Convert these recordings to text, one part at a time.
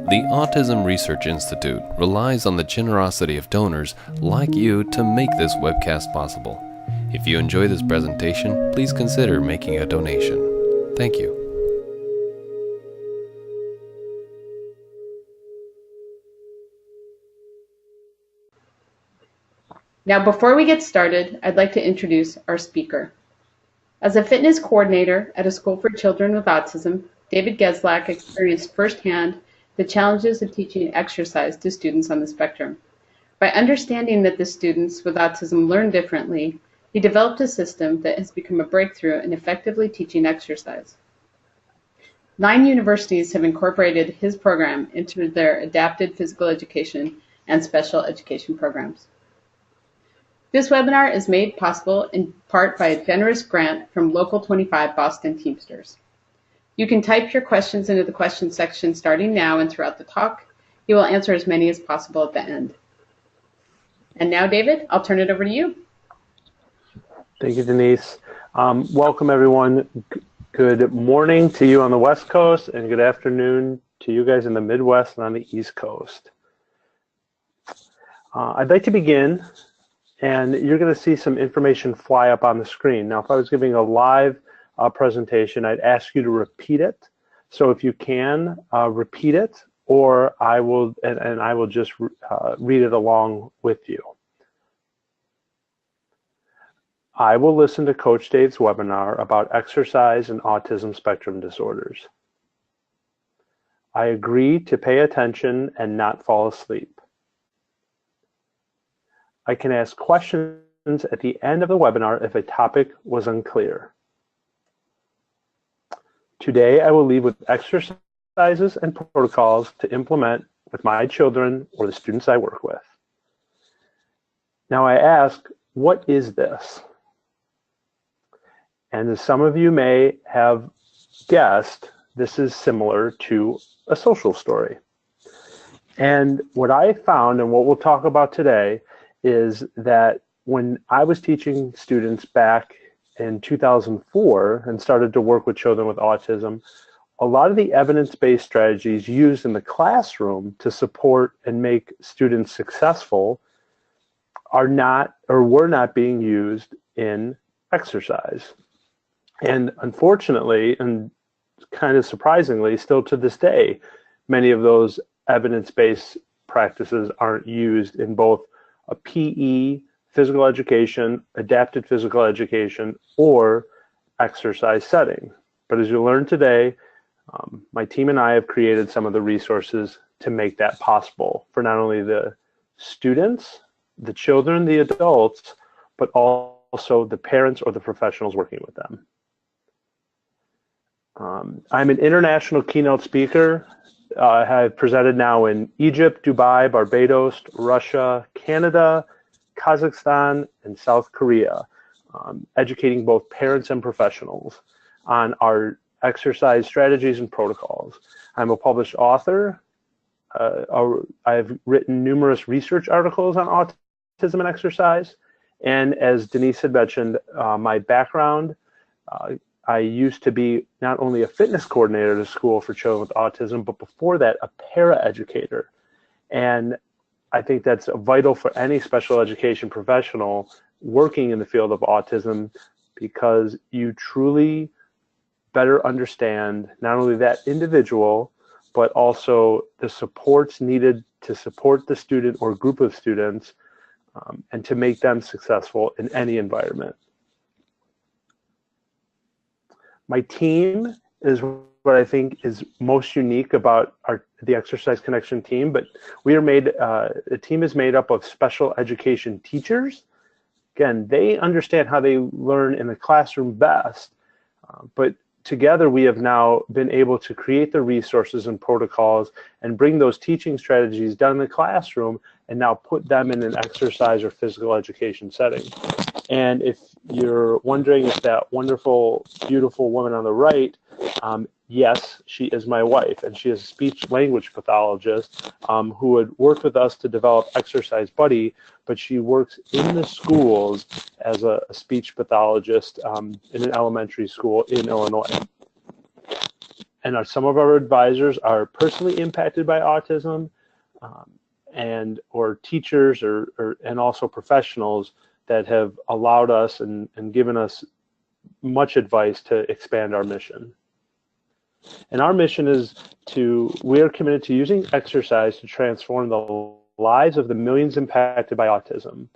The Autism Research Institute relies on the generosity of donors like you to make this webcast possible. If you enjoy this presentation, please consider making a donation. Thank you. Now, before we get started, I'd like to introduce our speaker. As a fitness coordinator at a school for children with autism, David Geslak experienced firsthand the challenges of teaching exercise to students on the spectrum. By understanding that the students with autism learn differently, he developed a system that has become a breakthrough in effectively teaching exercise. 9 universities have incorporated his program into their adapted physical education and special education programs. This webinar is made possible in part by a generous grant from Local 25 Boston Teamsters. You can type your questions into the questions section starting now and throughout the talk. He will answer as many as possible at the end. And now, David, I'll turn it over to you. Thank you, Denise. Welcome, everyone. Good morning to you on the West Coast, and good afternoon to you guys in the Midwest and on the East Coast. I'd like to begin, and you're going to see some information fly up on the screen. Now, if I was giving a live presentation, I'd ask you to repeat it. So if you can, repeat it, or I will just read it along with you. I will listen to Coach Dave's webinar about exercise and autism spectrum disorders. I agree to pay attention and not fall asleep. I can ask questions at the end of the webinar if a topic was unclear. Today, I will leave with exercises and protocols to implement with my children or the students I work with. Now I ask, what is this? And as some of you may have guessed, this is similar to a social story. And what I found, and what we'll talk about today, is that when I was teaching students back in 2004 and started to work with children with autism, a lot of the evidence-based strategies used in the classroom to support and make students successful are not or were not being used in exercise. And unfortunately, and kind of surprisingly, still to this day, many of those evidence-based practices aren't used in both a PE, physical education, adapted physical education, or exercise setting. But as you'll learn today, my team and I have created some of the resources to make that possible for not only the students, the children, the adults, but also the parents or the professionals working with them. I'm an international keynote speaker. I have presented now in Egypt, Dubai, Barbados, Russia, Canada, Kazakhstan, and South Korea, educating both parents and professionals on our exercise strategies and protocols. I'm a published author. I've written numerous research articles on autism and exercise. And as Denise had mentioned, my background, I used to be not only a fitness coordinator at a school for children with autism, but before that, a para-educator. And I think that's vital for any special education professional working in the field of autism, because you truly better understand not only that individual, but also the supports needed to support the student or group of students and to make them successful in any environment. My team is what I think is most unique about the Exercise Connection team, but the team is made up of special education teachers. Again, they understand how they learn in the classroom best, but together we have now been able to create the resources and protocols and bring those teaching strategies down in the classroom and now put them in an exercise or physical education setting. And if you're wondering if that wonderful, beautiful woman on the right, yes, she is my wife, and she is a speech language pathologist who had worked with us to develop Exercise Buddy, but she works in the schools as a speech pathologist in an elementary school in Illinois. some of our advisors are personally impacted by autism, or teachers and also professionals that have allowed us and given us much advice to expand our mission. And our mission is we are committed to using exercise to transform the lives of the millions impacted by autism.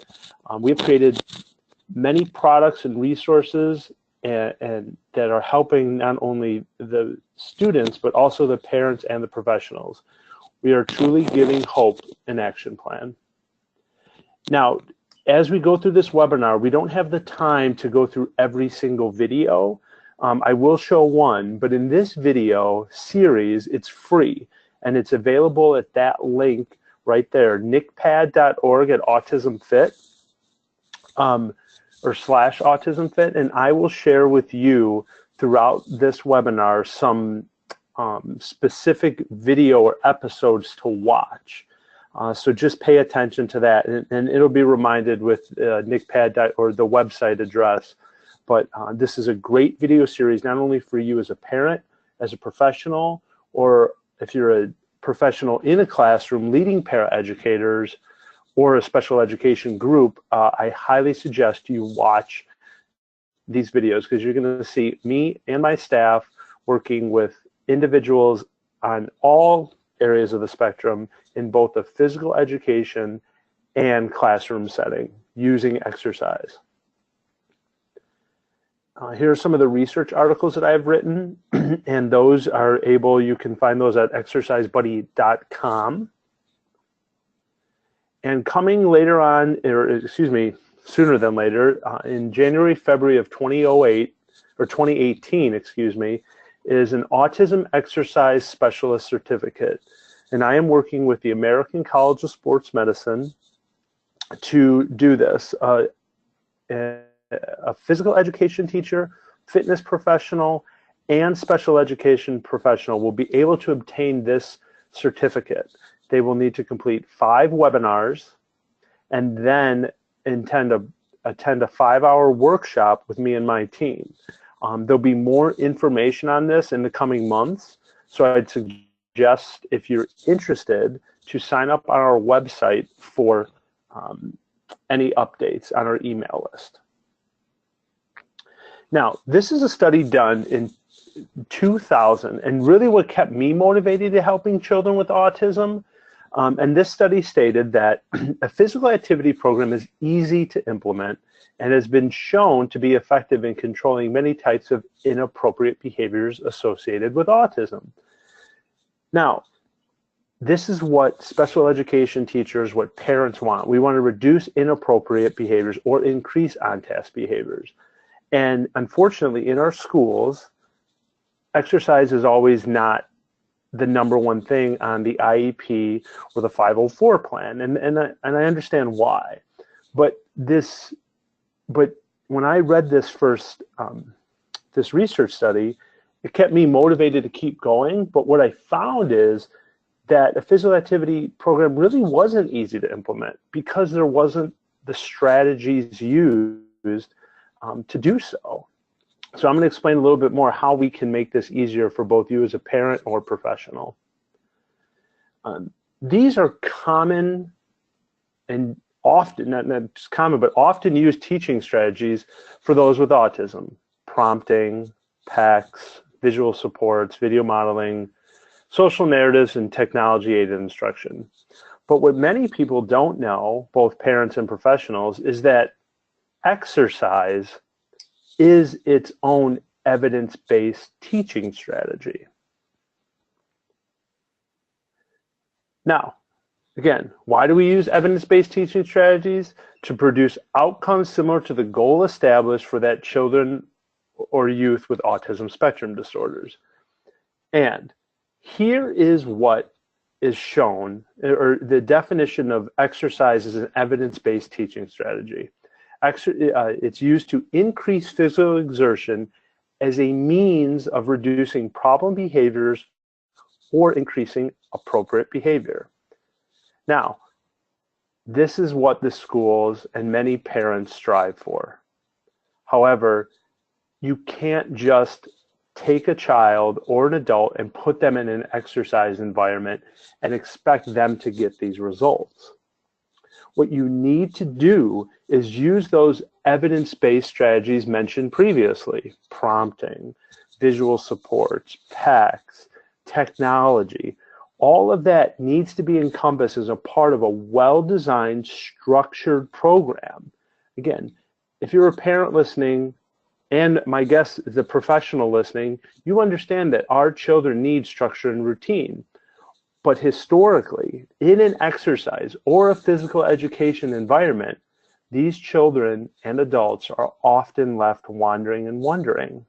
We have created many products and resources and that are helping not only the students, but also the parents and the professionals. We are truly giving hope an action plan. Now, as we go through this webinar, we don't have the time to go through every single video. I will show one, but in this video series, it's free, and it's available at that link right there, nicpad.org/autismfit, or /autismfit, and I will share with you throughout this webinar some specific video or episodes to watch. So just pay attention to that, and it'll be reminded with nicpad or the website address. But this is a great video series, not only for you as a parent, as a professional, or if you're a professional in a classroom leading paraeducators or a special education group. I highly suggest you watch these videos, because you're going to see me and my staff working with individuals on all areas of the spectrum in both the physical education and classroom setting using exercise. Here are some of the research articles that I've written, and those are you can find those at exercisebuddy.com. And coming later on, or excuse me, sooner than later, in January, February of 2018, excuse me, is an Autism Exercise Specialist Certificate. And I am working with the American College of Sports Medicine to do this. A physical education teacher, fitness professional, and special education professional will be able to obtain this certificate. They will need to complete 5 webinars and then attend a 5-hour workshop with me and my team. There'll be more information on this in the coming months, so I'd suggest, if you're interested, to sign up on our website for any updates on our email list. Now, this is a study done in 2000, and really what kept me motivated to helping children with autism, and this study stated that a physical activity program is easy to implement and has been shown to be effective in controlling many types of inappropriate behaviors associated with autism. Now, this is what special education teachers, what parents want. We want to reduce inappropriate behaviors or increase on-task behaviors. And unfortunately, in our schools, exercise is always not the #1 thing on the IEP or the 504 plan, and I understand why. But when I read this first this research study, it kept me motivated to keep going. But what I found is that a physical activity program really wasn't easy to implement, because there wasn't the strategies used to do so. So I'm going to explain a little bit more how we can make this easier for both you as a parent or professional. These are common and often, not just common, but often used teaching strategies for those with autism: prompting, PACs, visual supports, video modeling, social narratives, and technology-aided instruction. But what many people don't know, both parents and professionals, is that exercise is its own evidence-based teaching strategy. Now, again, why do we use evidence-based teaching strategies? To produce outcomes similar to the goal established for that children or youth with autism spectrum disorders. And here is what is shown, or the definition of exercise as an evidence-based teaching strategy. It's used to increase physical exertion as a means of reducing problem behaviors or increasing appropriate behavior. Now, this is what the schools and many parents strive for. However, you can't just take a child or an adult and put them in an exercise environment and expect them to get these results. What you need to do is use those evidence-based strategies mentioned previously: prompting, visual supports, text, technology. All of that needs to be encompassed as a part of a well-designed, structured program. Again, if you're a parent listening, and my guess is a professional listening, you understand that our children need structure and routine. But historically, in an exercise or a physical education environment, these children and adults are often left wandering and wondering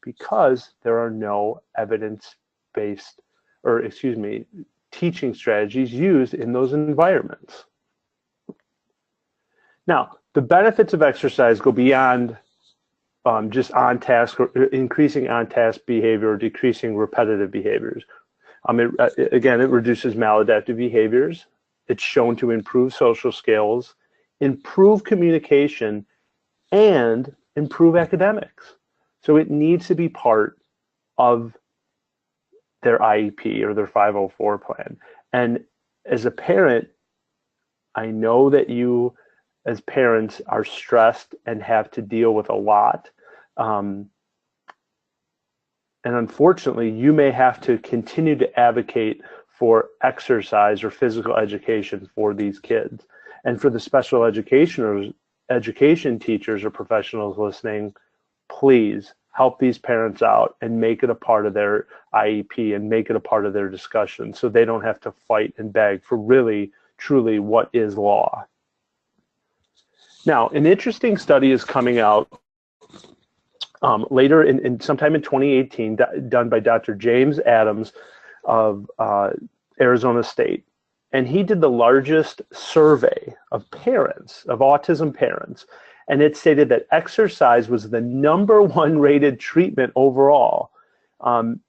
because there are no evidence-based, or excuse me, teaching strategies used in those environments. Now, the benefits of exercise go beyond just on-task or increasing on-task behavior or decreasing repetitive behaviors. Again, it reduces maladaptive behaviors. It's shown to improve social skills, improve communication, and improve academics. So it needs to be part of their IEP or their 504 plan. And as a parent, I know that you as parents are stressed and have to deal with a lot. And unfortunately, you may have to continue to advocate for exercise or physical education for these kids. And for the special education teachers or professionals listening, please help these parents out and make it a part of their IEP and make it a part of their discussion so they don't have to fight and beg for really, truly what is law. Now, an interesting study is coming out later sometime in 2018, done by Dr. James Adams of Arizona State. And he did the largest survey of parents, of autism parents. And it stated that exercise was the #1 rated treatment overall,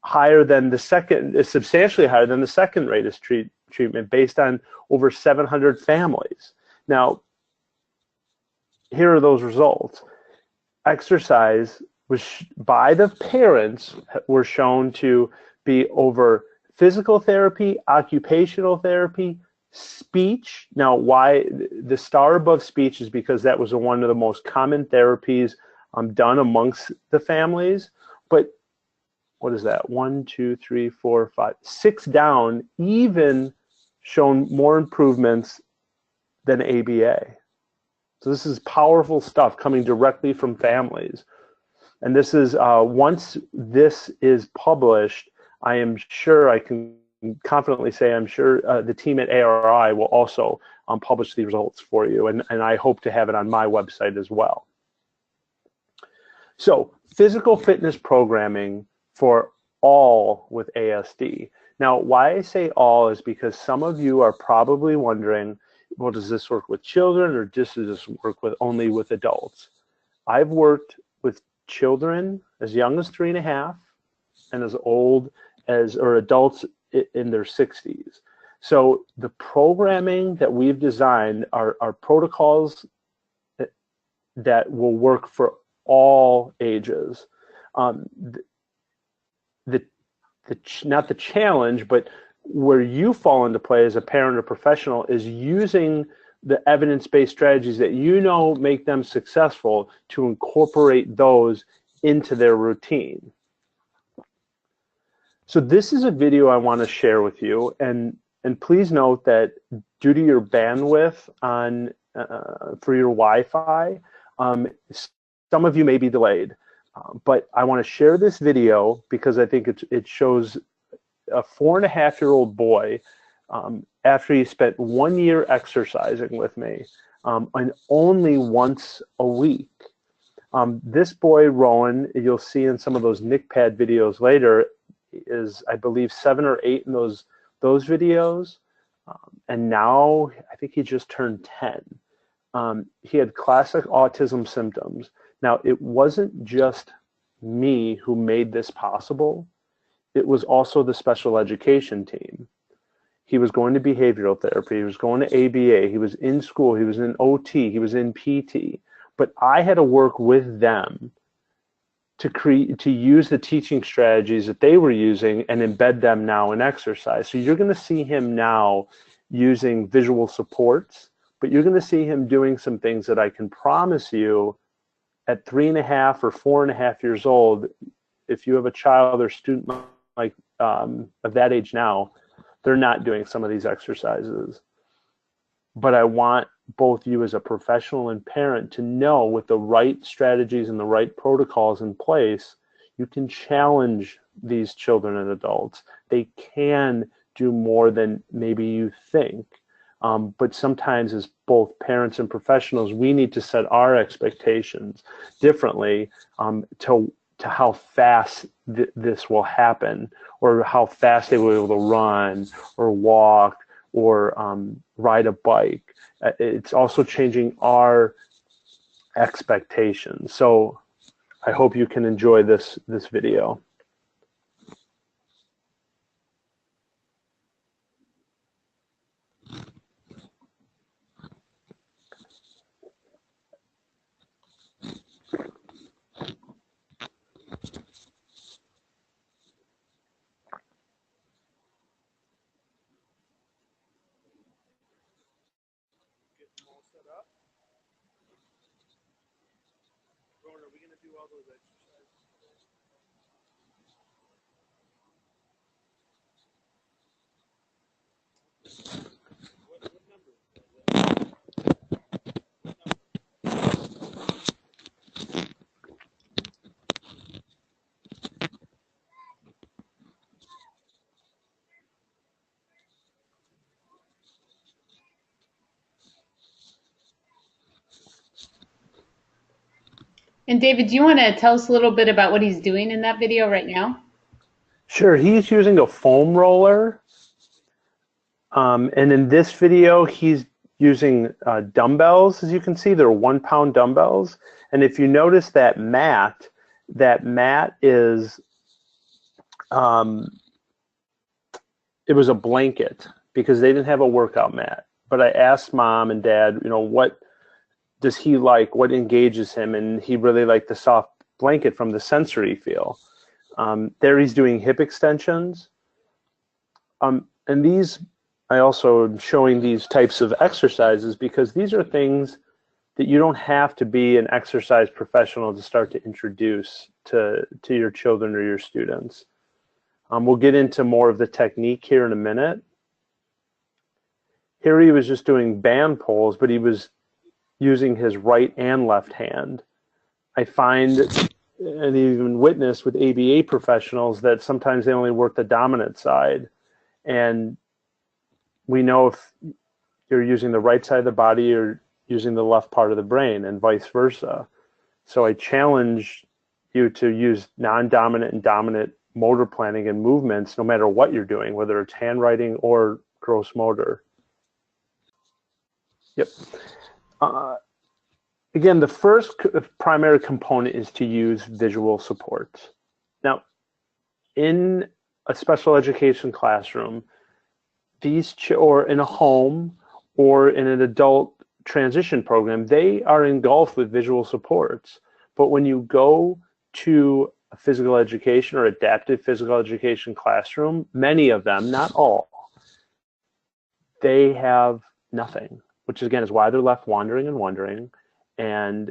higher than the second, substantially higher than the second rated treatment based on over 700 families. Now, here are those results. Exercise was by the parents were shown to be over physical therapy, occupational therapy, speech. Now, why the star above speech is because that was one of the most common therapies done amongst the families. But what is that? 1, 2, 3, 4, 5, 6 down, even shown more improvements than ABA. So this is powerful stuff coming directly from families. And this is, once this is published, I am sure, I can confidently say, I'm sure the team at ARI will also publish the results for you. And I hope to have it on my website as well. So physical fitness programming for all with ASD. Now, why I say all is because some of you are probably wondering, well, does this work with children or does this work only with adults? I've worked with children as young as 3.5 and as old as, or adults in their 60s. So the programming that we've designed are protocols that will work for all ages. Not the challenge, but where you fall into play as a parent or professional is using the evidence-based strategies that you know make them successful to incorporate those into their routine. So this is a video I want to share with you, and please note that due to your bandwidth on for your Wi-Fi, some of you may be delayed. But I want to share this video because I think it shows a 4.5-year-old boy after he spent 1 year exercising with me and only once a week. This boy, Rowan, you'll see in some of those NICPAD videos later, is I believe 7 or 8 in those videos. And now I think he just turned 10. He had classic autism symptoms. Now, it wasn't just me who made this possible. It was also the special education team. He was going to behavioral therapy. He was going to ABA. He was in school. He was in OT. He was in PT. But I had to work with them to use the teaching strategies that they were using and embed them now in exercise. So you're going to see him now using visual supports, but you're going to see him doing some things that I can promise you at 3.5 or 4.5 years old, if you have a child or student like of that age now, they're not doing some of these exercises. But I want both you as a professional and parent to know, with the right strategies and the right protocols in place, you can challenge these children and adults. They can do more than maybe you think. But sometimes as both parents and professionals, we need to set our expectations differently to how fast this will happen, or how fast they will be able to run or walk or ride a bike. It's also changing our expectations. So I hope you can enjoy this video. Rowan, are we going to do all those exercises? What number? And David, do you want to tell us a little bit about what he's doing in that video right now? Sure, he's using a foam roller. And in this video, he's using dumbbells. As you can see, they're 1-pound dumbbells. And if you notice that mat is, it was a blanket because they didn't have a workout mat. But I asked mom and dad, what does he like? What engages him? And he really liked the soft blanket from the sensory feel. There he's doing hip extensions. And these, I also am showing these types of exercises because these are things that you don't have to be an exercise professional to start to introduce to your children or your students. We'll get into more of the technique here in a minute. Here he was just doing band pulls, but he was using his right and left hand. I find, and even witnessed with ABA professionals, that sometimes they only work the dominant side. And we know if you're using the right side of the body, you're using the left part of the brain, and vice versa. So I challenge you to use non-dominant and dominant motor planning and movements no matter what you're doing, whether it's handwriting or gross motor. Yep. Again, the first primary component is to use visual supports. Now, in a special education classroom, or in a home or in an adult transition program, they are engulfed with visual supports. But when you go to a physical education or adaptive physical education classroom, many of them, not all, they have nothing, which again is why they're left wandering and wondering, and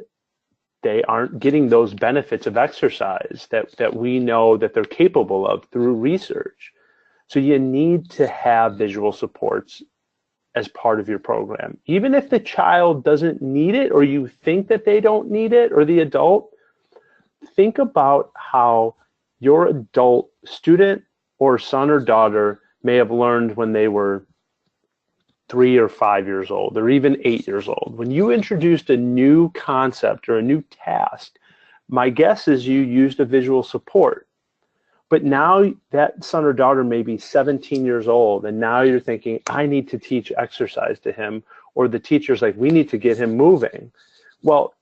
they aren't getting those benefits of exercise that we know that they're capable of through research. So you need to have visual supports as part of your program. Even if the child doesn't need it, or you think that they don't need it, or the adult, think about how your adult student or son or daughter may have learned when they were 3 or 5 years old, or even 8 years old. When you introduced a new concept or a new task, my guess is you used a visual support. But now that son or daughter may be 17 years old, and now you're thinking, I need to teach exercise to him, or the teacher's like, we need to get him moving. Well,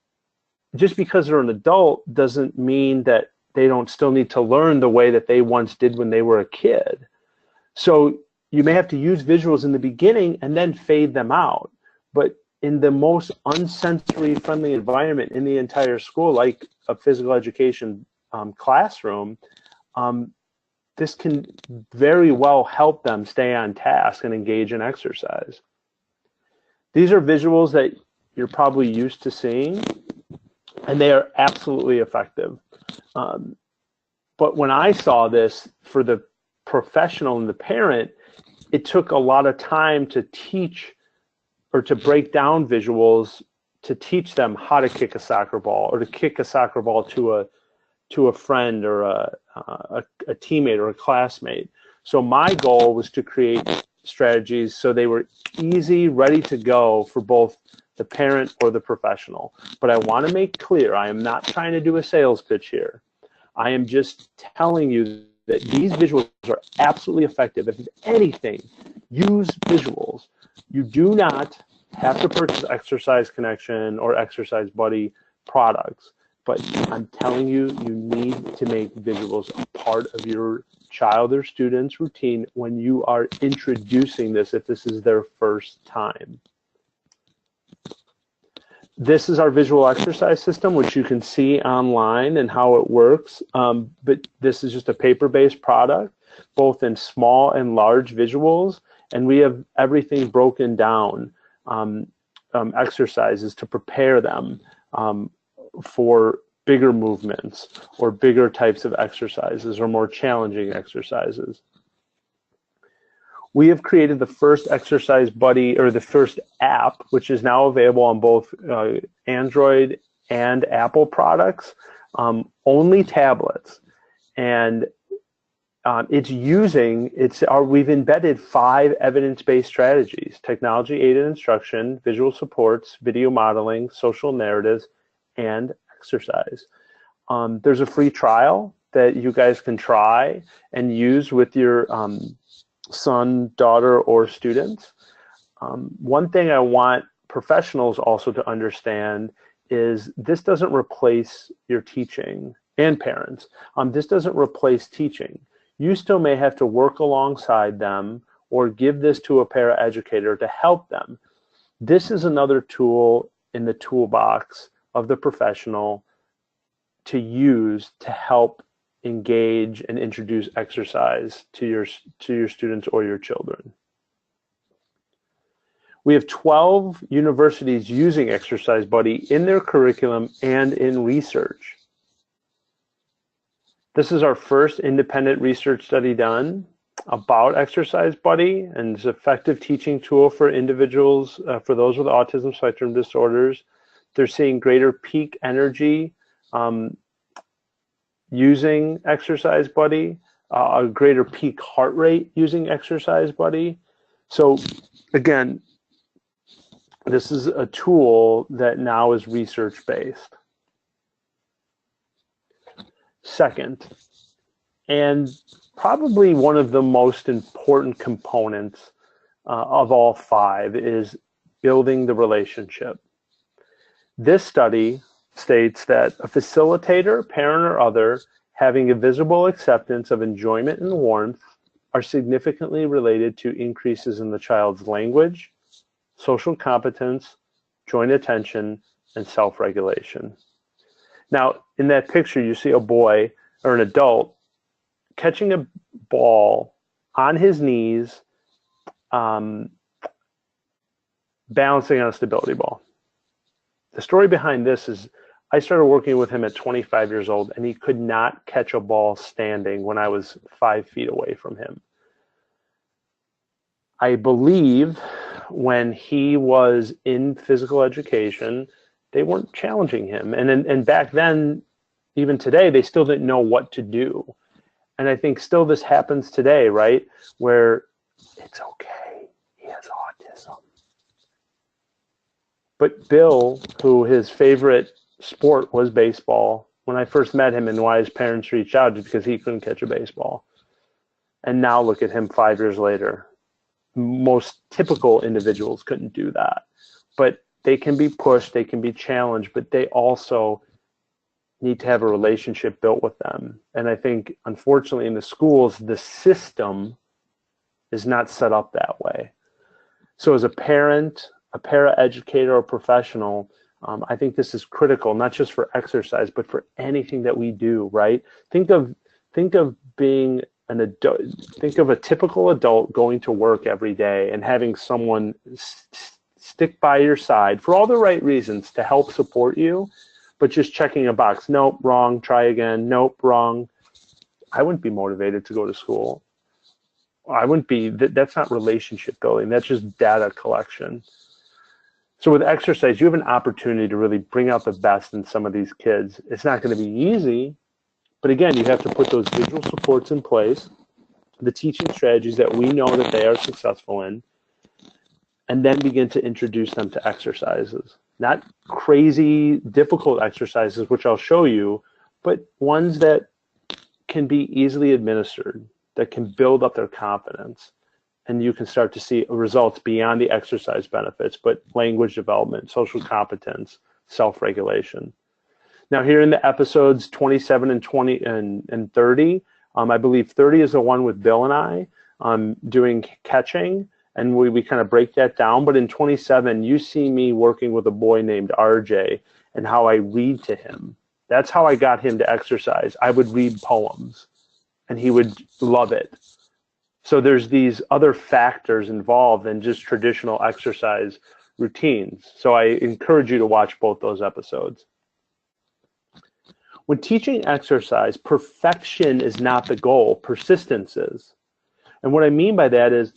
just because they're an adult doesn't mean that they don't still need to learn the way that they once did when they were a kid. So you may have to use visuals in the beginning and then fade them out. But in the most unsensory friendly environment in the entire school, like a physical education classroom, this can very well help them stay on task and engage in exercise. These are visuals that you're probably used to seeing, and they are absolutely effective. But when I saw this for the professional and the parent, it took a lot of time to teach or to break down visuals to teach them how to kick a soccer ball or to kick a soccer ball to a friend or a teammate or a classmate. So my goal was to create strategies so they were easy, ready to go for both the parent or the professional. But I want to make clear, I am not trying to do a sales pitch here. I am just telling you that these visuals are absolutely effective. If anything, use visuals. You do not have to purchase Exercise Connection or Exercise Buddy products, but I'm telling you, you need to make visuals a part of your child or student's routine when you are introducing this, if this is their first time. This is our visual exercise system, which you can see online and how it works. But this is just a paper-based product, both in small and large visuals. And we have everything broken down, exercises to prepare them for bigger movements or bigger types of exercises or more challenging exercises. We have created the first Exercise Buddy, or the first app, which is now available on both Android and Apple products, only tablets. And we've embedded 5 evidence-based strategies: technology-aided instruction, visual supports, video modeling, social narratives, and exercise. There's a free trial that you guys can try and use with your son, daughter, or students. One thing I want professionals also to understand is this doesn't replace your teaching, and parents. This doesn't replace teaching. You still may have to work alongside them or give this to a paraeducator to help them. This is another tool in the toolbox of the professional to use to help engage and introduce exercise to your students or your children. We have 12 universities using Exercise Buddy in their curriculum and in research. This is our first independent research study done about Exercise Buddy, and it's an effective teaching tool for individuals, for those with autism spectrum disorders. They're seeing greater peak energy using Exercise Buddy, a greater peak heart rate using Exercise Buddy. So again, this is a tool that now is research-based. Second, and probably one of the most important components of all 5, is building the relationship. This study states that a facilitator, parent, or other having a visible acceptance of enjoyment and warmth are significantly related to increases in the child's language, social competence, joint attention, and self-regulation. Now, in that picture, you see a boy or an adult catching a ball on his knees, balancing on a stability ball. The story behind this is I started working with him at 25 years old, and he could not catch a ball standing when I was 5 feet away from him. I believe when he was in physical education, they weren't challenging him. And back then, even today, they still didn't know what to do. And I think still this happens today, right? Where it's okay, he has autism. But Bill, who his favorite sport was baseball, when I first met him, and why his parents reached out, is because he couldn't catch a baseball. And now look at him 5 years later. Most typical individuals couldn't do that. But they can be pushed, they can be challenged, but they also need to have a relationship built with them. And I think, unfortunately, in the schools, the system is not set up that way. So as a parent, a paraeducator, or professional, I think this is critical, not just for exercise, but for anything that we do, right? Think of being an adult, think of a typical adult going to work every day and having someone stick by your side for all the right reasons to help support you, but just checking a box. Nope, wrong, try again. Nope, wrong. I wouldn't be motivated to go to school. I wouldn't be, that's not relationship building. That's just data collection. So with exercise, you have an opportunity to really bring out the best in some of these kids. It's not going to be easy, but again, you have to put those visual supports in place, the teaching strategies that we know that they are successful in, and then begin to introduce them to exercises. Not crazy, difficult exercises, which I'll show you, but ones that can be easily administered, that can build up their confidence. And you can start to see results beyond the exercise benefits, but language development, social competence, self-regulation. Now here in the episodes 27 and 20 and 30, I believe 30 is the one with Bill and I doing catching, and we kind of break that down. But in 27, you see me working with a boy named RJ and how I read to him. That's how I got him to exercise. I would read poems and he would love it. So there's these other factors involved in just traditional exercise routines. So I encourage you to watch both those episodes. When teaching exercise, perfection is not the goal, persistence is. And what I mean by that is,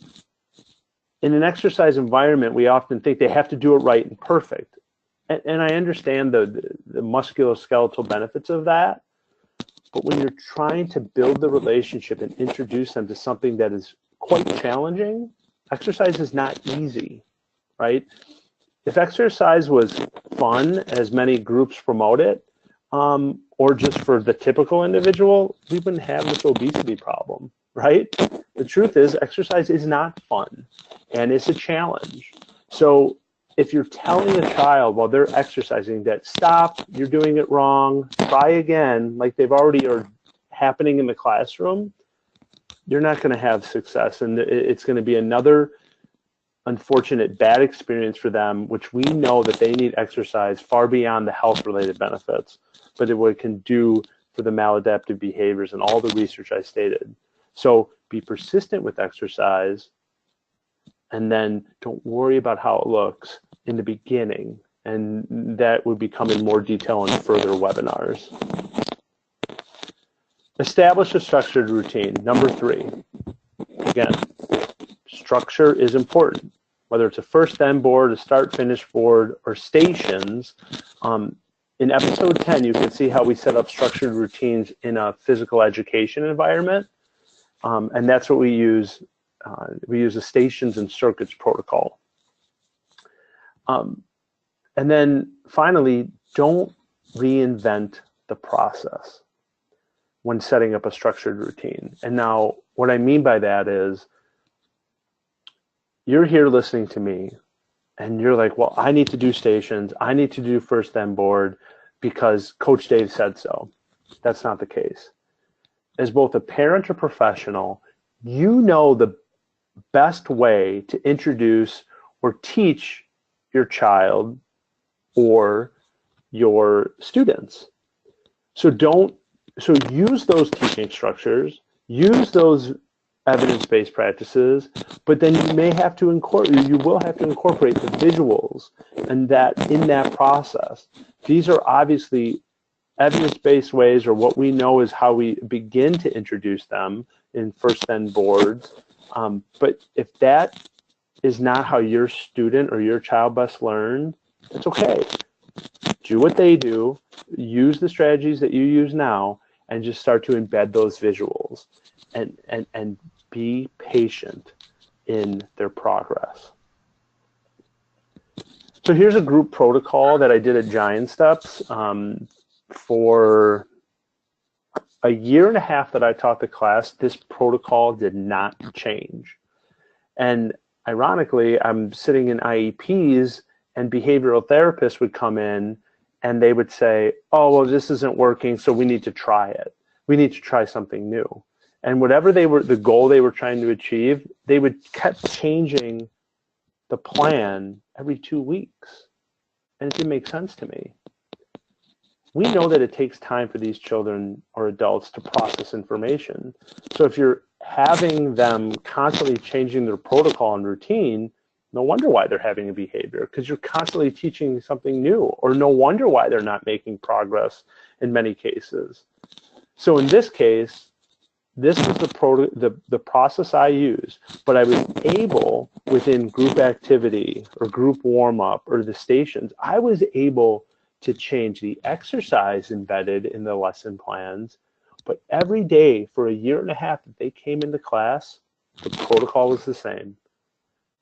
in an exercise environment, we often think they have to do it right and perfect. And I understand the musculoskeletal benefits of that. But when you're trying to build the relationship and introduce them to something that is quite challenging, exercise is not easy, right? If exercise was fun, as many groups promote it, or just for the typical individual, we wouldn't have this obesity problem, right? The truth is, exercise is not fun, and it's a challenge. So if you're telling a child while they're exercising that, stop, you're doing it wrong, try again, like they've already are happening in the classroom, you're not going to have success. And it's going to be another unfortunate bad experience for them, which we know that they need exercise far beyond the health-related benefits, but what it can do for the maladaptive behaviors and all the research I stated. So be persistent with exercise, and then don't worry about how it looks in the beginning. And that would become in more detail in further webinars. Establish a structured routine. Number 3. Again, structure is important. Whether it's a first then board, a start finish board, or stations. In episode 10, you can see how we set up structured routines in a physical education environment. And that's what we use. We use the stations and circuits protocol. And then finally, don't reinvent the process when setting up a structured routine. And now what I mean by that is, you're here listening to me and you're like, well, I need to do stations. I need to do first then board because Coach Dave said so. That's not the case. As both a parent or professional, you know the best way to introduce or teach your child or your students. So use those teaching structures, use those evidence-based practices, but then you will have to incorporate the visuals and that in that process. These are obviously evidence-based ways, or what we know is how we begin to introduce them in first then boards. But if that is not how your student or your child best learned, it's okay. Do what they do, use the strategies that you use now, and just start to embed those visuals and be patient in their progress. So here's a group protocol that I did at Giant Steps. For a year and a half that I taught the class, this protocol did not change. And ironically, I'm sitting in IEPs and behavioral therapists would come in and they would say, oh, well, this isn't working, so we need to try it. We need to try something new. And whatever the goal they were trying to achieve, they would keep changing the plan every 2 weeks. and it didn't make sense to me. We know that it takes time for these children or adults to process information. So if you're having them constantly changing their protocol and routine, no wonder why they're having a behavior, because you're constantly teaching something new, or no wonder why they're not making progress in many cases. So in this case, this is the process I use, but I was able, within group activity or group warm-up or the stations, I was able to change the exercise embedded in the lesson plans, but every day for a year and a half that they came into class, the protocol was the same.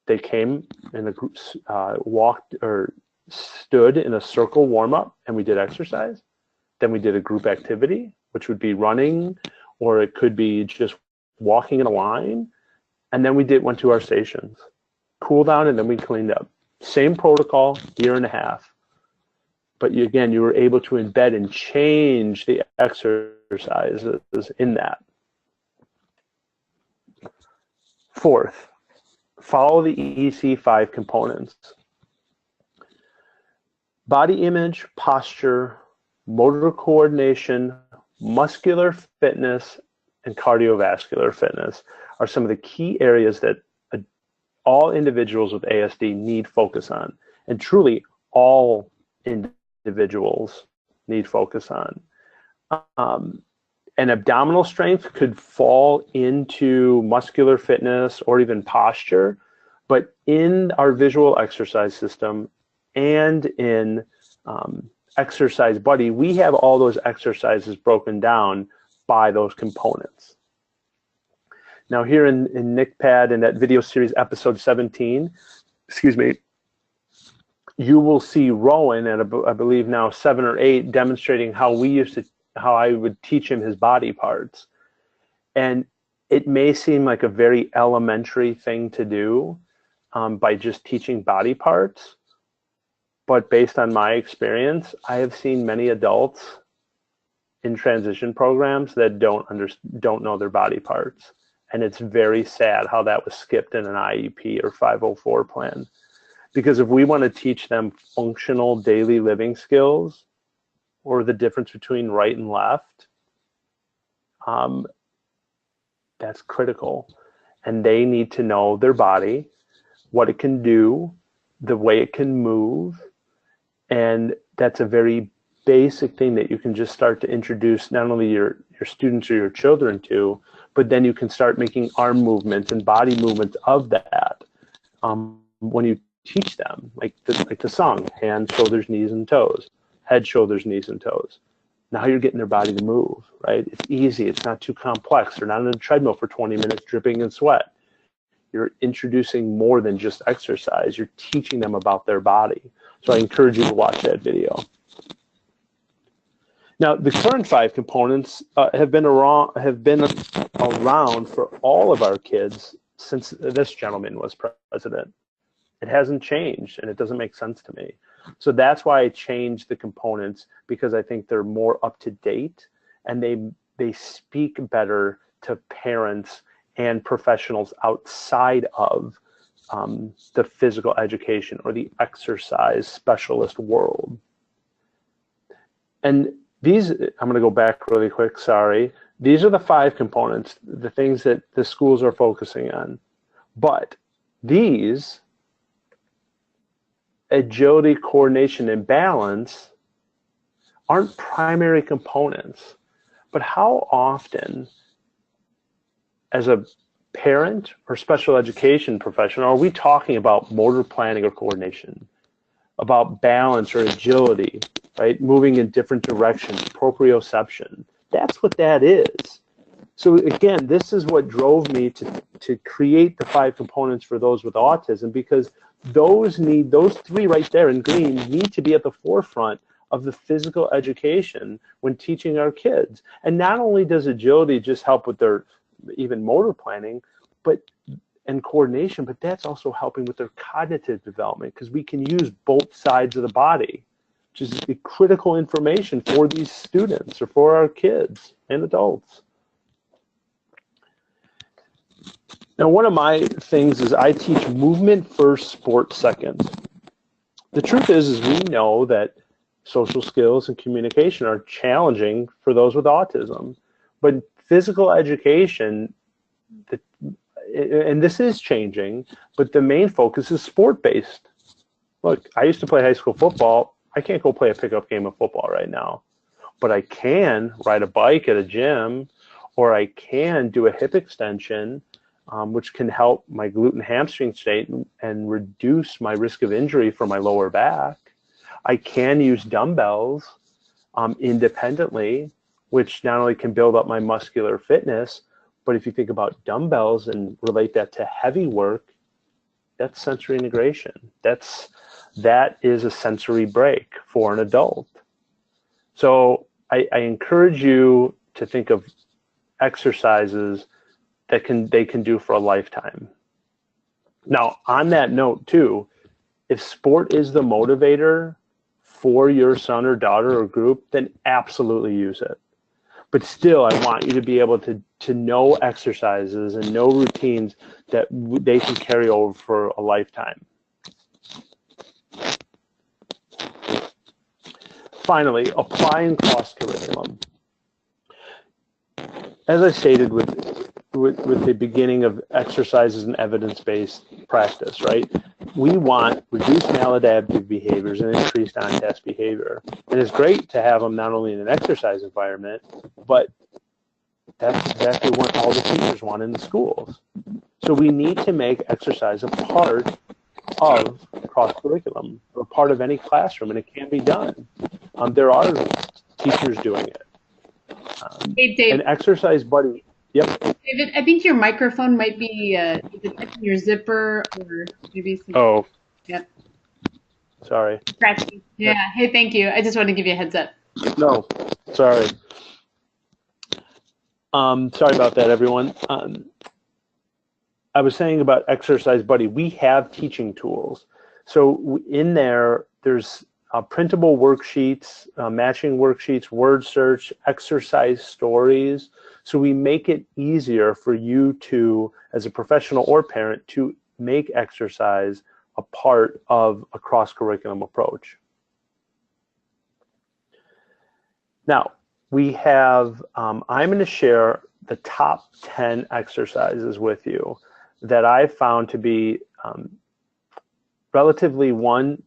They came in a group, walked or stood in a circle warm-up, and we did exercise. Then we did a group activity, which would be running, or it could be just walking in a line. And then we went to our stations, cool down, and then we cleaned up. Same protocol, year and a half. But again, you were able to embed and change the exercises in that. Fourth, follow the EC5 components. Body image, posture, motor coordination, muscular fitness, and cardiovascular fitness are some of the key areas that all individuals with ASD need focus on, and truly all individuals need focus on. And abdominal strength could fall into muscular fitness or even posture, but in our visual exercise system and in Exercise Buddy, we have all those exercises broken down by those components. Now here in NICPAD, in that video series episode 17, excuse me, you will see Rowan at I believe now 7 or 8 demonstrating how I would teach him his body parts. And it may seem like a very elementary thing to do by just teaching body parts. But based on my experience, I have seen many adults in transition programs that don't know their body parts. And it's very sad how that was skipped in an IEP or 504 plan. Because if we want to teach them functional daily living skills, or the difference between right and left, that's critical. And they need to know their body, what it can do, the way it can move. And that's a very basic thing that you can just start to introduce not only your students or your children to, but then you can start making arm movements and body movements of that when you teach them, like the song, hands, shoulders, knees, and toes, head, shoulders, knees, and toes. Now you're getting their body to move, right? It's easy. It's not too complex. They're not on a treadmill for 20 minutes dripping in sweat. You're introducing more than just exercise. You're teaching them about their body. So I encourage you to watch that video. Now, the current 5 components have been around for all of our kids since this gentleman was president. It hasn't changed, and it doesn't make sense to me. So that's why I changed the components, because I think they're more up to date, and they speak better to parents and professionals outside of the physical education or the exercise specialist world. And these, I'm going to go back really quick, sorry. These are the 5 components, the things that the schools are focusing on. But these, agility, coordination, and balance, aren't primary components. But how often, as a parent or special education professional, are we talking about motor planning or coordination, about balance or agility, right? Moving in different directions, proprioception. That's what that is. So again, this is what drove me to create the 5 components for those with autism, because those 3 right there in green need to be at the forefront of the physical education when teaching our kids. And not only does agility just help with their even motor planning and coordination, but that's also helping with their cognitive development, because we can use both sides of the body, which is critical information for these students or for our kids and adults. Now, one of my things is I teach movement first, sport second. the truth is we know that social skills and communication are challenging for those with autism, but physical education, and this is changing, but the main focus is sport-based. Look, I used to play high school football. I can't go play a pickup game of football right now, but I can ride a bike at a gym, or I can do a hip extension, which can help my glute and hamstring state and reduce my risk of injury for my lower back. I can use dumbbells independently, which not only can build up my muscular fitness, but if you think about dumbbells and relate that to heavy work, that's sensory integration. That is a sensory break for an adult. So I encourage you to think of exercises that they can do for a lifetime. Now, on that note too, if sport is the motivator for your son or daughter or group, then absolutely use it. But still, I want you to be able to know exercises and know routines that they can carry over for a lifetime. Finally, applying cross-curriculum. As I stated with the beginning of exercises and evidence-based practice, right? We want reduced maladaptive behaviors and increased on-task behavior. And it's great to have them not only in an exercise environment, but that's exactly what all the teachers want in the schools. So we need to make exercise a part of cross-curriculum, or part of any classroom, and it can be done. There are teachers doing it. Hey, Dave. An exercise buddy. Yep. David, I think your microphone might be touching your zipper or maybe some. Oh. Yep. Sorry. Scratchy. Yeah. Hey, thank you. I just wanted to give you a heads up. No, sorry. Sorry about that, everyone. I was saying about Exercise Buddy, we have teaching tools. So in there's printable worksheets, matching worksheets, word search, exercise stories. So we make it easier for you to, as a professional or parent, to make exercise a part of a cross-curriculum approach. Now, we have, I'm going to share the top 10 exercises with you that I found to be relatively, one,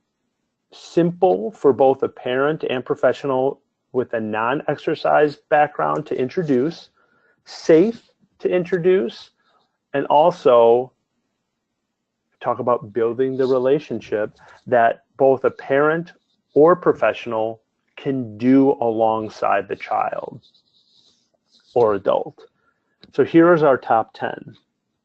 simple for both a parent and professional with a non-exercise background to introduce, safe to introduce, and also talk about building the relationship that both a parent or professional can do alongside the child or adult. So here is our top 10.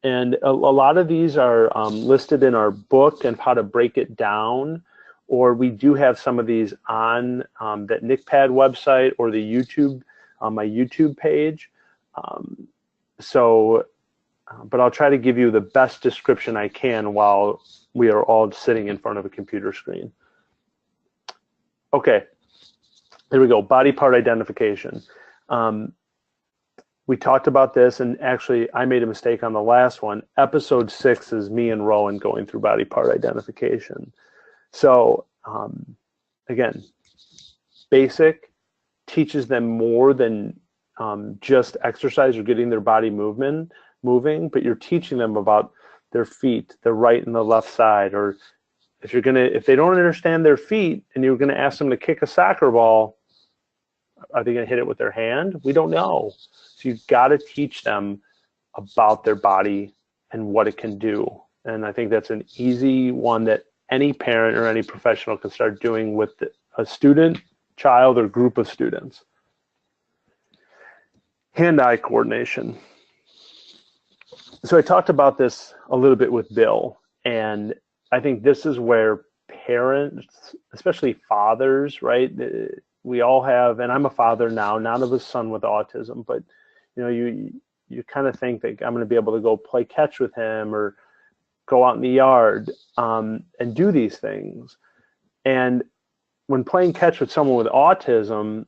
And a lot of these are listed in our book and how to break it down, or we do have some of these on that NICPAD website or the YouTube, my YouTube page. But I'll try to give you the best description I can while we are all sitting in front of a computer screen. Okay, here we go, body part identification. We talked about this, and actually I made a mistake on the last one. Episode 6 is me and Rowan going through body part identification. So again, basic, teaches them more than just exercise or getting their body moving, but you're teaching them about their feet, the right and the left side. Or if they don't understand their feet and you're gonna ask them to kick a soccer ball, are they gonna hit it with their hand? We don't know. So you've got to teach them about their body and what it can do. And I think that's an easy one that any parent or any professional can start doing with a student, child, or group of students. Hand-eye coordination. So I talked about this a little bit with Bill, and I think this is where parents, especially fathers, right? We all have, and I'm a father now, not of a son with autism, but you kind of think that I'm going to be able to go play catch with him or go out in the yard and do these things. And when playing catch with someone with autism,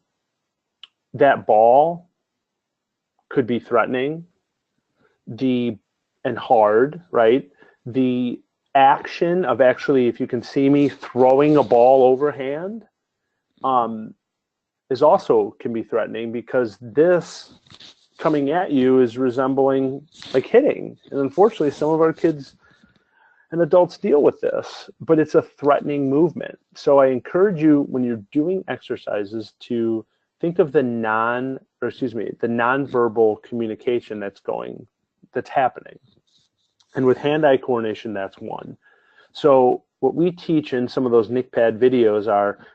that ball could be threatening and hard, right? The action of actually, if you can see me, throwing a ball overhand is also can be threatening, because this coming at you is resembling like hitting. And unfortunately, some of our kids and adults deal with this, but it's a threatening movement. So I encourage you, when you're doing exercises, to think of the nonverbal communication that's happening. And with hand-eye coordination, that's one. So what we teach in some of those NICPAD videos are,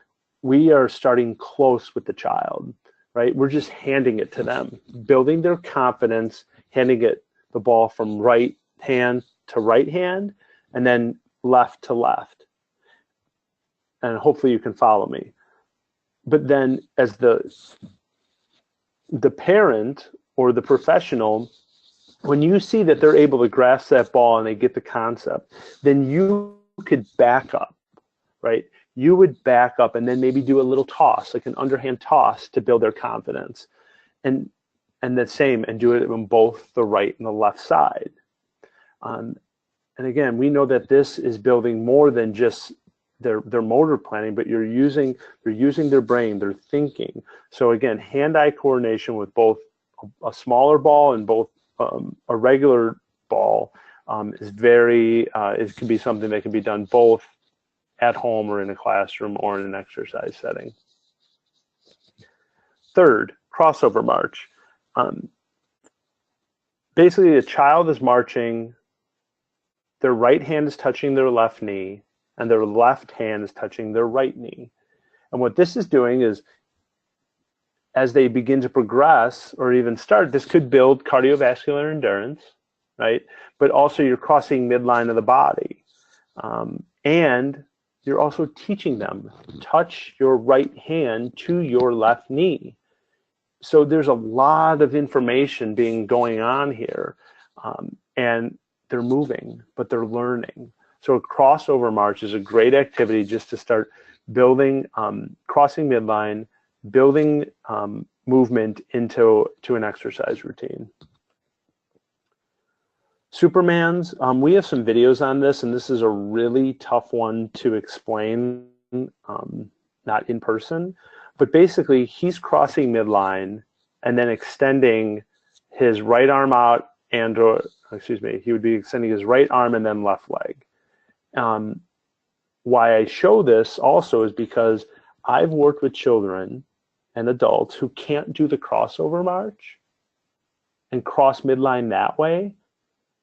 we are starting close with the child, right? We're just handing it to them, building their confidence, handing it the ball from right hand to right hand, and then left to left. And hopefully you can follow me. But then as the parent or the professional, when you see that they're able to grasp that ball and they get the concept, then you could back up, right? You would back up and then maybe do a little toss, like an underhand toss, to build their confidence. And the same, and do it on both the right and the left side. And again, we know that this is building more than just their motor planning, but they're using their brain, they're thinking. So again, hand-eye coordination with both a smaller ball and both a regular ball is it can be something that can be done both at home or in a classroom or in an exercise setting. Third, crossover march. Basically, a child is marching, their right hand is touching their left knee, and their left hand is touching their right knee. And what this is doing is, as they begin to progress or even start, this could build cardiovascular endurance, right? But also you're crossing midline of the body. And you're also teaching them, touch your right hand to your left knee. So there's a lot of information going on here. And they're moving, but they're learning. So a crossover march is a great activity just to start building, crossing midline, building movement into an exercise routine. Supermans, we have some videos on this, and this is a really tough one to explain, not in person, but basically he's crossing midline and then extending his right arm out, and he would be extending his right arm and then left leg. Why I show this also is because I've worked with children and adults who can't do the crossover march and cross midline that way,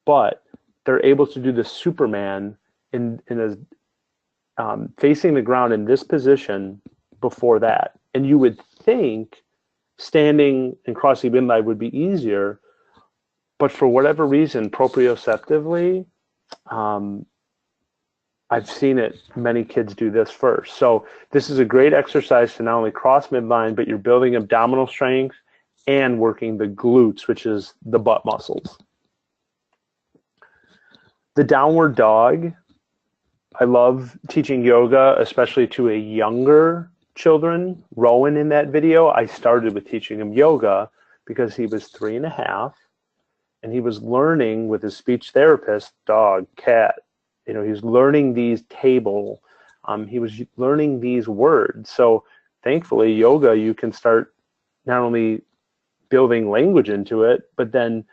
but they're able to do the Superman in facing the ground in this position before that. And you would think standing and crossing midline would be easier, but for whatever reason, proprioceptively, I've seen many kids do this first. So this is a great exercise to not only cross midline, but you're building abdominal strength and working the glutes, which is the butt muscles. The downward dog. I love teaching yoga, especially to a younger children. Rowan, in that video, I started with teaching him yoga because he was 3.5, and he was learning with his speech therapist, dog, cat. He was learning these table. He was learning these words. So thankfully, yoga, you can start not only building language into it, but then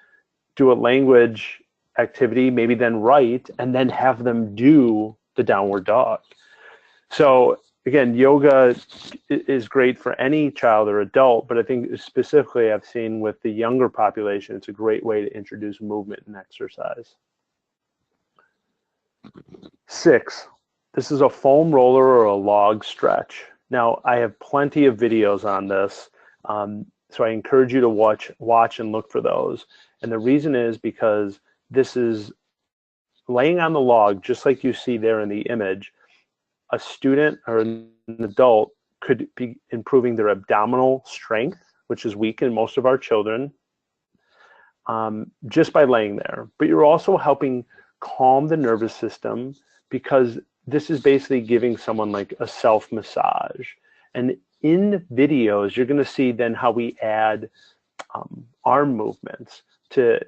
do a language activity, maybe then write, and then have them do the downward dog. So again, yoga is great for any child or adult, but I think specifically I've seen with the younger population, it's a great way to introduce movement and exercise. 6, this is a foam roller or a log stretch. Now, I have plenty of videos on this, so I encourage you to watch and look for those. And the reason is because this is laying on the log, just like you see there in the image. A student or an adult could be improving their abdominal strength, which is weak in most of our children, just by laying there. But you're also helping calm the nervous system, because this is basically giving someone like a self-massage. And in videos, you're going to see then how we add arm movements to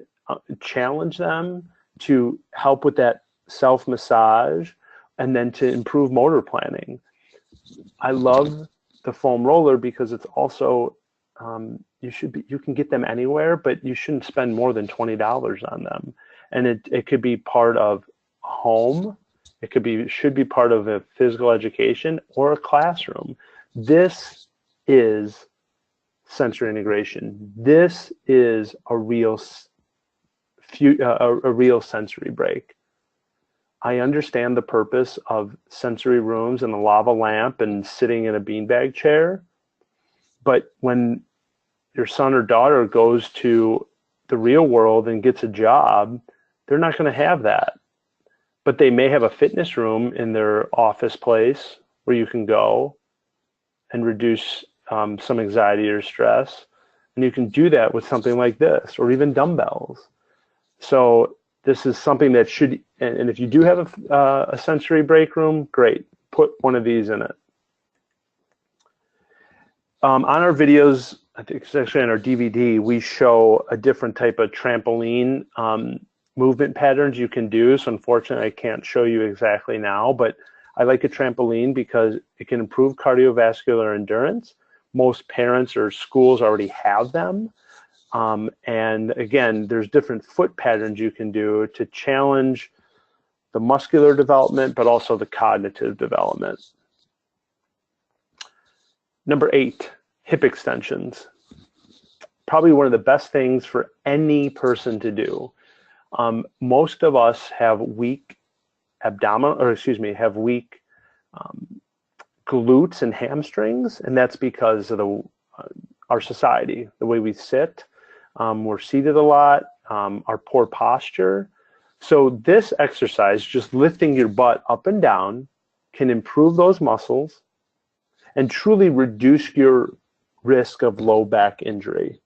challenge them, to help with that self-massage, and then to improve motor planning. I love the foam roller because it's also, you can get them anywhere, but you shouldn't spend more than $20 on them. And it could be part of home. Should be part of a physical education or a classroom. This is sensory integration. This is a real sensory break. I understand the purpose of sensory rooms and the lava lamp and sitting in a beanbag chair, but when your son or daughter goes to the real world and gets a job, they're not going to have that. But they may have a fitness room in their office place where you can go and reduce some anxiety or stress. And you can do that with something like this, or even dumbbells. So this is something that should, and if you do have a sensory break room, great, put one of these in it. On our videos, I think it's actually on our DVD, we show a different type of trampoline movement patterns you can do. So unfortunately, I can't show you exactly now, but I like a trampoline because it can improve cardiovascular endurance. Most parents or schools already have them. And again, there's different foot patterns you can do to challenge the muscular development, but also the cognitive development. Number 8, hip extensions. Probably one of the best things for any person to do. Most of us have weak glutes and hamstrings, and that's because of our society, the way we sit. We're seated a lot, our poor posture. So this exercise, just lifting your butt up and down, can improve those muscles and truly reduce your risk of low back injury.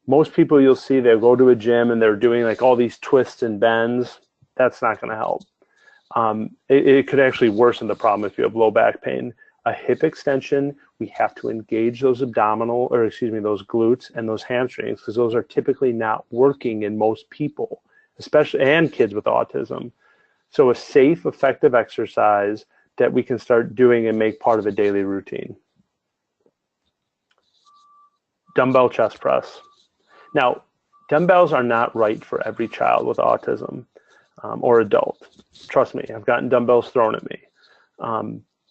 Most people you'll see, they'll go to a gym and they're doing like all these twists and bends. That's not going to help. It could actually worsen the problem if you have low back pain. A hip extension, we have to engage those those glutes and those hamstrings, because those are typically not working in most people, especially, and kids with autism. So a safe, effective exercise that we can start doing and make part of a daily routine. Dumbbell chest press. Now, dumbbells are not right for every child with autism or adult. Trust me, I've gotten dumbbells thrown at me.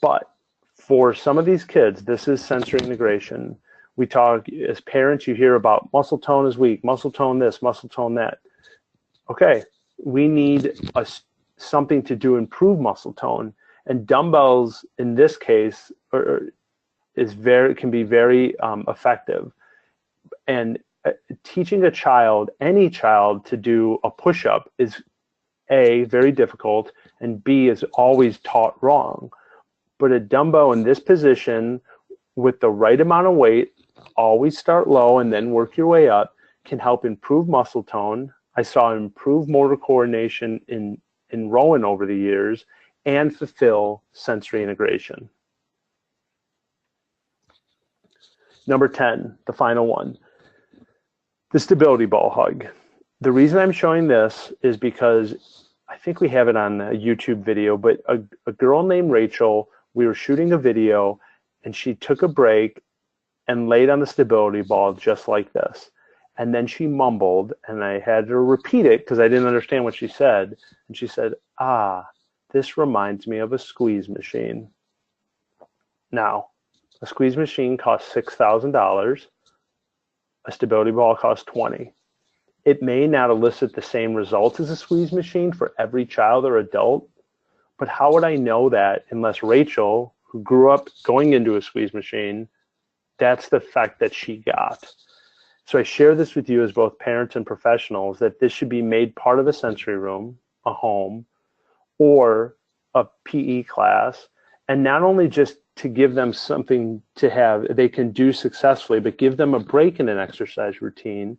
But for some of these kids, this is sensory integration. We talk, as parents, you hear about muscle tone is weak, muscle tone this, muscle tone that. Okay, we need something to do improve muscle tone. And dumbbells, in this case, can be very effective. And teaching a child, any child, to do a push-up is A, very difficult, and B, is always taught wrong. But a dumbbell in this position with the right amount of weight, always start low and then work your way up, can help improve muscle tone. I saw improved motor coordination in Rowan over the years, and fulfill sensory integration. Number 10, the final one, the stability ball hug. The reason I'm showing this is because I think we have it on a YouTube video, but a girl named Rachel, we were shooting a video and she took a break and laid on the stability ball just like this. And then she mumbled, and I had to repeat it because I didn't understand what she said. And she said, this reminds me of a squeeze machine. Now, a squeeze machine costs $6,000. A stability ball costs $20,000. It may not elicit the same results as a squeeze machine for every child or adult, but how would I know that unless Rachel, who grew up going into a squeeze machine, that's the effect that she got. So I share this with you as both parents and professionals, that this should be made part of a sensory room, a home, or a PE class, and not only just to give them something to have they can do successfully, but give them a break in an exercise routine.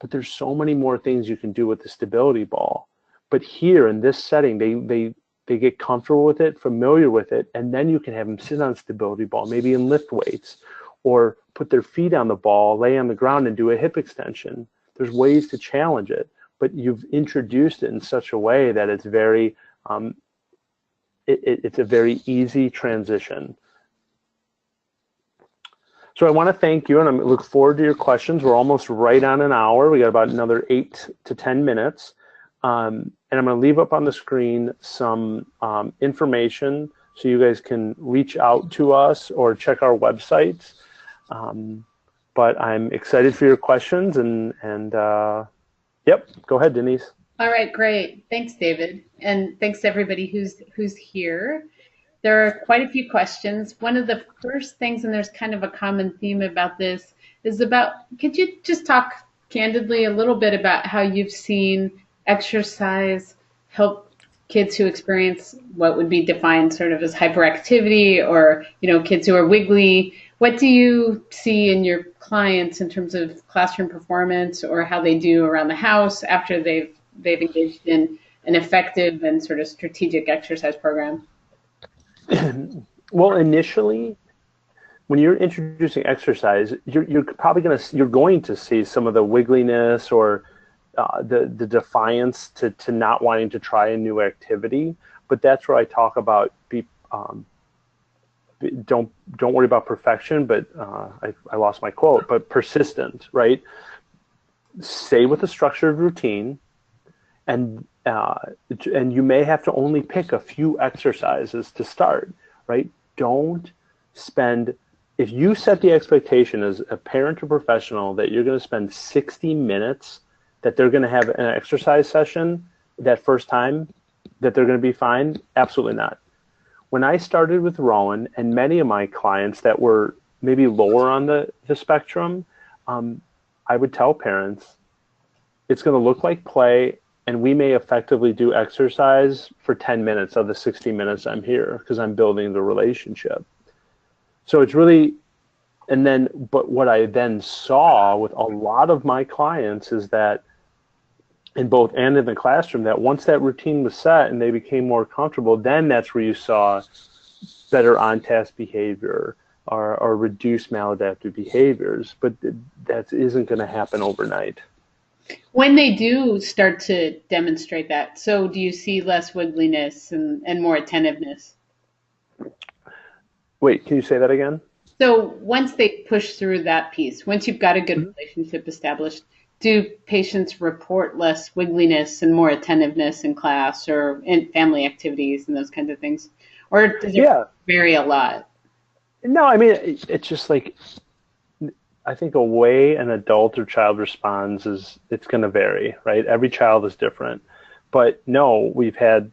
But there's so many more things you can do with the stability ball. But here in this setting, they get comfortable with it, familiar with it, and then you can have them sit on stability ball, maybe in lift weights, or put their feet on the ball, lay on the ground and do a hip extension. There's ways to challenge it. but you've introduced it in such a way that it's very, it's a very easy transition. So I want to thank you, and I look forward to your questions. We're almost right on an hour. We got about another 8 to 10 minutes. And I'm going to leave up on the screen some information so you guys can reach out to us or check our websites. But I'm excited for your questions, and yep, go ahead, Denise. All right, great. Thanks, David. And thanks to everybody who's here. There are quite a few questions. One of the first things, and there's kind of a common theme about this, is about, could you just talk candidly a little bit about how you've seen exercise help kids who experience what would be defined sort of as hyperactivity, or, kids who are wiggly? What do you see in your clients in terms of classroom performance, or how they do around the house after they've engaged in an effective and sort of strategic exercise program? Well, initially, when you're introducing exercise, you're probably going to see some of the wiggliness or the defiance to not wanting to try a new activity. But that's where I talk about don't worry about perfection, but I lost my quote, but persistent, right? Stay with a structured routine, and you may have to only pick a few exercises to start, right? Don't spend, if you set the expectation as a parent or professional that you're going to spend 60 minutes, that they're going to have an exercise session that first time, that they're going to be fine, absolutely not. When I started with Rowan, and many of my clients that were maybe lower on the spectrum, I would tell parents, it's going to look like play, and we may effectively do exercise for 10 minutes of the 60 minutes I'm here, because I'm building the relationship. So it's really, but what I then saw with a lot of my clients is that in both and in the classroom, that once that routine was set and they became more comfortable, then that's where you saw better on-task behavior or reduced maladaptive behaviors. But that isn't going to happen overnight. When they do start to demonstrate that, so do you see less wiggliness and more attentiveness? Wait, can you say that again? So once they push through that piece, once you've got a good relationship established, do patients report less wiggliness and more attentiveness in class or in family activities and those kinds of things? Or does it vary a lot? No, I mean, it's just like, I think a way an adult or child responds it's going to vary, right? Every child is different. But no, we had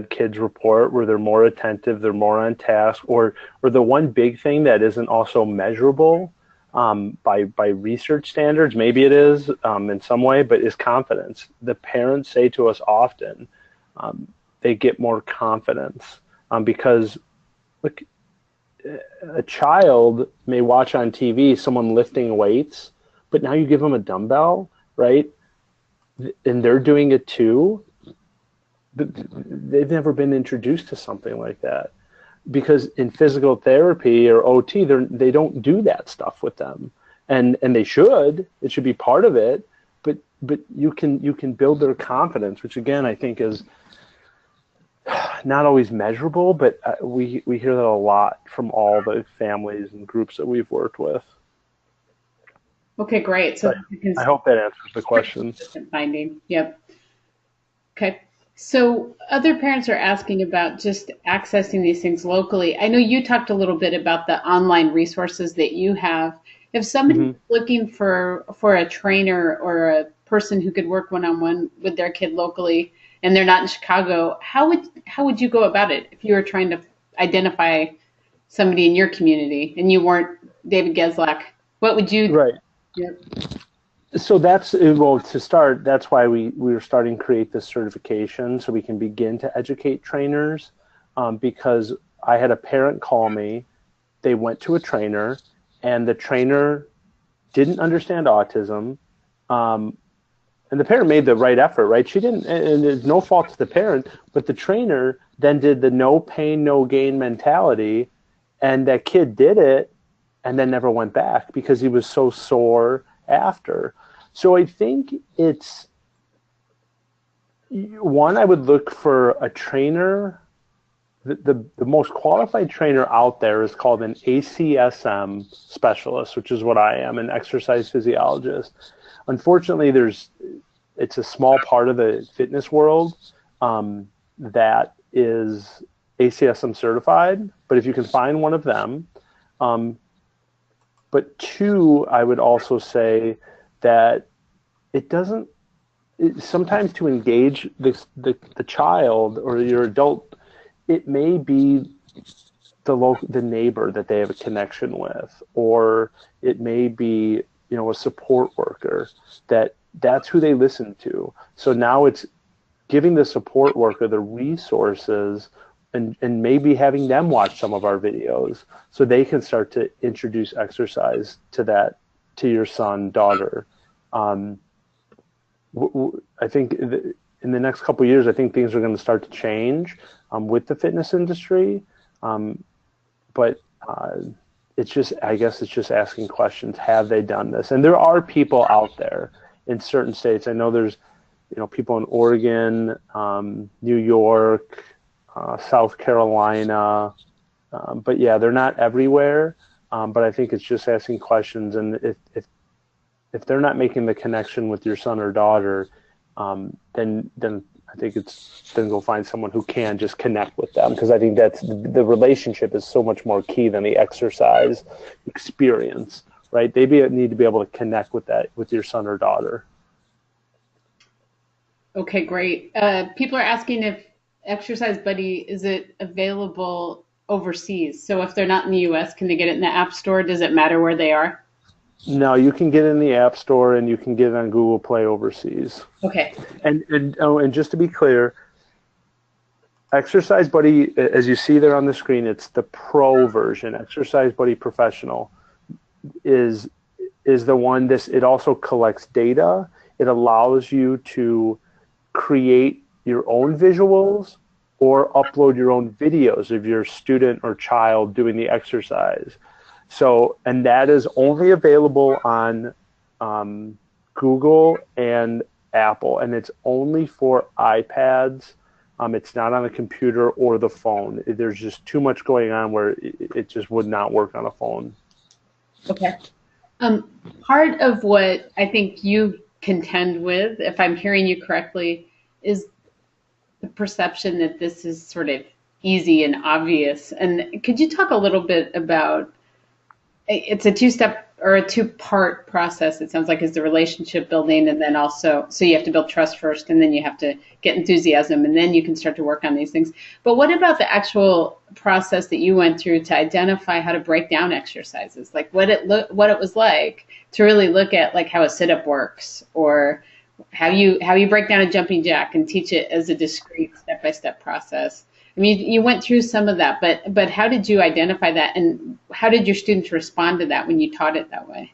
kids report where they're more attentive, they're more on task, or the one big thing that isn't also measurable by research standards, maybe it is in some way, but is confidence. The parents say to us often, they get more confidence because, look, a child may watch on TV someone lifting weights, but now you give them a dumbbell, right? And they're doing it too. They've never been introduced to something like that, because in physical therapy or OT, they don't do that stuff with them, and they should. It should be part of it, but you can build their confidence, which again I think is not always measurable, but we hear that a lot from all the families and groups that we've worked with. Okay, great. So I hope that answers the question. Finding, yep. Okay. So other parents are asking about just accessing these things locally. I know you talked a little bit about the online resources that you have. If somebody's looking for a trainer or a person who could work one-on-one with their kid locally, and they're not in Chicago, how would you go about it if you were trying to identify somebody in your community and you weren't David Geslak? What would you do? Right. Yep. So to start, that's why we were starting to create this certification so we can begin to educate trainers, because I had a parent call me. They went to a trainer, and the trainer didn't understand autism. And the parent made the right effort, right? She didn't, and there's no fault to the parent, but the trainer then did the no pain, no gain mentality, and that kid did it and then never went back because he was so sore after. So I think it's One, I would look for a trainer. The most qualified trainer out there is called an ACSM specialist, which is what I am, an exercise physiologist. Unfortunately, it's a small part of the fitness world that is ACSM certified, but if you can find one of them. But two, I would also say that sometimes to engage the child or your adult, it may be the neighbor that they have a connection with, or it may be, a support worker that's who they listen to. So now it's giving the support worker the resources and maybe having them watch some of our videos so they can start to introduce exercise to your son, daughter. I think in the next couple of years, I think things are going to start to change with the fitness industry. But I guess it's just asking questions. Have they done this? And there are people out there in certain states. I know there's, people in Oregon, New York, South Carolina. But yeah, they're not everywhere. But I think it's just asking questions. And if they're not making the connection with your son or daughter, then I think then go find someone who can just connect with them, because I think that's the relationship is so much more key than the exercise experience, right? They need to be able to connect with your son or daughter. Okay, great. People are asking if Exercise Buddy, is it available overseas? So if they're not in the US, can they get it in the App Store? Does it matter where they are? No, you can get it in the App Store and you can get it on Google Play overseas. Okay. And just to be clear, Exercise Buddy, as you see there on the screen, it's the pro version. Exercise Buddy Professional is the one. It also collects data. It allows you to create your own visuals or upload your own videos of your student or child doing the exercise. So, and that is only available on Google and Apple, and it's only for iPads. It's not on a computer or the phone. There's just too much going on where it just would not work on a phone. Okay. Part of what I think you contend with, if I'm hearing you correctly, is the perception that this is sort of easy and obvious. And could you talk a little bit about, it's a two-step or a two-part process, it sounds like, is the relationship building, and then also, so you have to build trust first, and then you have to get enthusiasm, and then you can start to work on these things. But what about the actual process that you went through to identify how to break down exercises? Like what it was like to really look at like how a sit-up works, or how you break down a jumping jack and teach it as a discrete step-by-step process. I mean, you went through some of that, but how did you identify that, and how did your students respond to that when you taught it that way?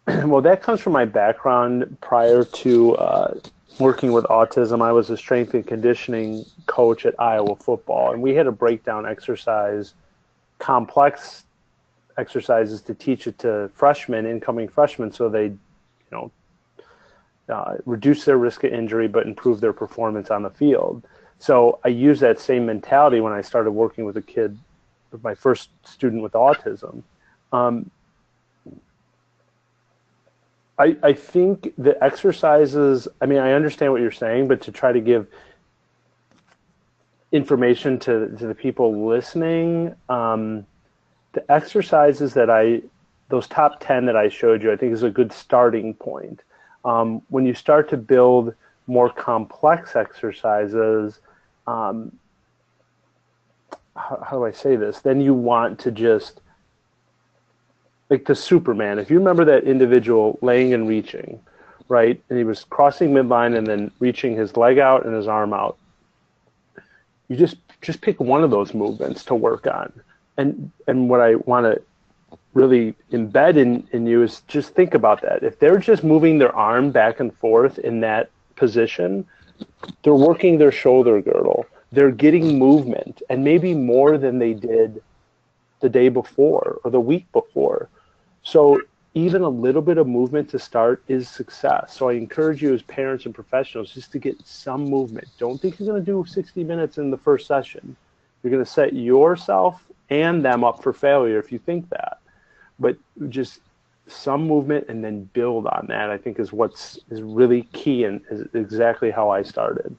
Well, that comes from my background prior to working with autism. I was a strength and conditioning coach at Iowa football, and we had to break down complex exercises to teach it to incoming freshmen, so they, reduce their risk of injury but improve their performance on the field. So I used that same mentality when I started working with my first student with autism. I think the exercises, I mean, I understand what you're saying, but to try to give information to the people listening, the exercises those top 10 that I showed you, I think is a good starting point. When you start to build more complex exercises, how do I say this? Then you want to just, like the Superman, if you remember that individual laying and reaching, right? And he was crossing midline and then reaching his leg out and his arm out. You just pick one of those movements to work on. And what I want to really embed in you is just think about that. If they're just moving their arm back and forth in that position, they're working their shoulder girdle. They're getting movement, and maybe more than they did the day before or the week before. So even a little bit of movement to start is success. So I encourage you as parents and professionals just to get some movement. Don't think you're going to do 60 minutes in the first session. You're going to set yourself and them up for failure if you think that. But just some movement and then build on that, I think, is really key and is exactly how I started.